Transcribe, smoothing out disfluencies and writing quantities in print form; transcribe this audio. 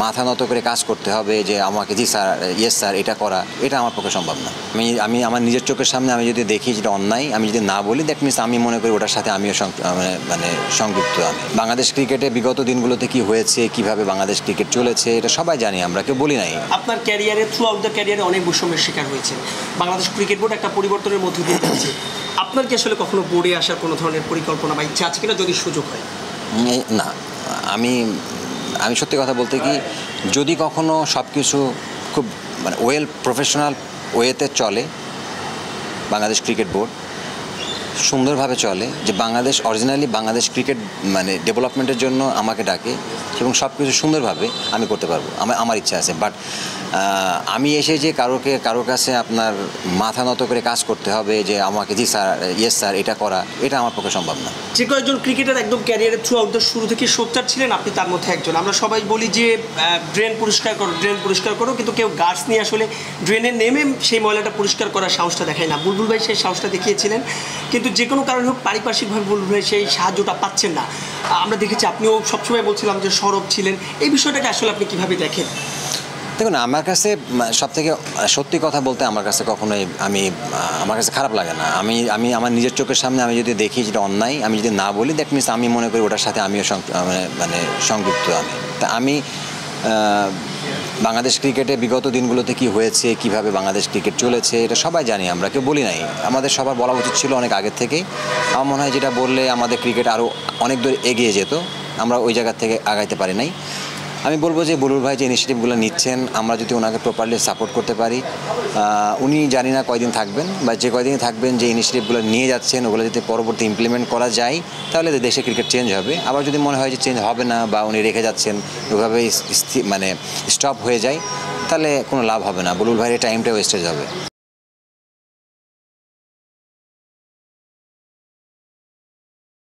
মাথা নত করে কাজ করতে হবে যে আমাকে জি স্যার ইয়েস স্যার এটা করা, এটা আমার পক্ষে সম্ভব না। আমি আমার নিজের চোখের সামনে আমি যদি দেখি যেটা অন্যায়, আমি যদি না বলি, দ্যাট মিনস আমি মনে করি ওটার সাথে আমিও মানে সংযুক্ত। আমি বাংলাদেশ ক্রিকেটে বিগত দিনগুলোতে কি হয়েছে, কিভাবে বাংলাদেশ ক্রিকেট চলেছে, এটা সবাই জানি, আমরা কেউ বলি নাই। আপনার ক্যারিয়ারে থ্রু আউট দ্য ক্যারিয়ারে অনেক বৈষম্যের শিকার হয়েছে। বাংলাদেশ ক্রিকেট বোর্ড একটা পরিবর্তনের মধ্যে দিয়ে যাচ্ছে। আপনার কি আসলে কখনো বোর্ডে আসার কোনো ধরনের পরিকল্পনা বা ইচ্ছা আছে কিনা, যদি সুযোগ হয়? না, আমি সত্যি কথা বলতে কি, যদি কখনো সব কিছু খুব মানে ওয়েল প্রফেশনাল ওয়েতে চলে, বাংলাদেশ ক্রিকেট বোর্ড সুন্দরভাবে চলে, যে বাংলাদেশ অরিজিনালি বাংলাদেশ ক্রিকেট মানে ডেভেলপমেন্টের জন্য আমাকে ডাকে এবং সব কিছু সুন্দরভাবে আমি করতে পারবো, আমার ইচ্ছা আছে। বাট আমি এসে যে কারোর কাছে আপনার মাথা নত করে কাজ করতে হবে যে আমাকে জি স্যার ইয়েস স্যার এটা করা, এটা আমার পক্ষে সম্ভব না। যে কয়েকজন ক্রিকেটার একদম ক্যারিয়ারের থ্রু আউট দ্য শুরু থেকে সোচ্চার ছিলেন, আপনি তার মধ্যে একজন। আমরা সবাই বলি যে ড্রেন পরিষ্কার করো, কিন্তু কেউ গার্ডস নিয়ে আসলে ড্রেনে নেমে সেই ময়লাটা পরিষ্কার করার সাহসটা দেখায় না। বুলবুল ভাই সেই সাহসটা দেখিয়েছিলেন, কিন্তু যে কোনো কারণে হোক পারিপার্শ্বিকভাবে বুলবুল ভাই সেই সাহায্যটা পাচ্ছেন না। আমরা দেখেছি আপনিও সবসময় বলছিলাম যে সরব ছিলেন। এই বিষয়টাকে আসলে আপনি কীভাবে দেখেন? দেখুন, আমার কাছে সবথেকে সত্যি কথা বলতে আমার কাছে কখনোই আমার কাছে খারাপ লাগে না। আমি আমার নিজের চোখের সামনে আমি যদি দেখি যেটা অন্যায়, আমি যদি না বলি, দ্যাট মিনস আমি মনে করি ওটার সাথে আমিও মানে সংযুক্ত। আমি বাংলাদেশ ক্রিকেটে বিগত দিনগুলোতে কি হয়েছে, কিভাবে বাংলাদেশ ক্রিকেট চলেছে, এটা সবাই জানি, আমরা কেউ বলি নাই। আমাদের সবার বলা উচিত ছিল অনেক আগের থেকেই। আমার মনে হয় যেটা বললে আমাদের ক্রিকেট আরও অনেক দূর এগিয়ে যেত, আমরা ওই জায়গা থেকে আগাইতে পারি নাই। আমি বলবো যে বুলবুল ভাই যে ইনিশিয়েটিভগুলো নিচ্ছেন, আমরা যদি ওনাকে প্রপারলি সাপোর্ট করতে পারি, উনি জানি না কয়দিন থাকবেন, বা যে কয়দিন থাকবেন, যে ইনিশিয়েটিভগুলো নিয়ে যাচ্ছেন ওগুলো যদি পরবর্তী ইমপ্লিমেন্ট করা যায়, তাহলে দেশে ক্রিকেট চেঞ্জ হবে। আবার যদি মনে হয় যে চেঞ্জ হবে না, বা উনি রেখে যাচ্ছেন ওইভাবে মানে স্টপ হয়ে যায়, তাহলে কোনো লাভ হবে না, বুলবুল ভাইয়ের টাইমটা ওয়েস্টেজ হবে।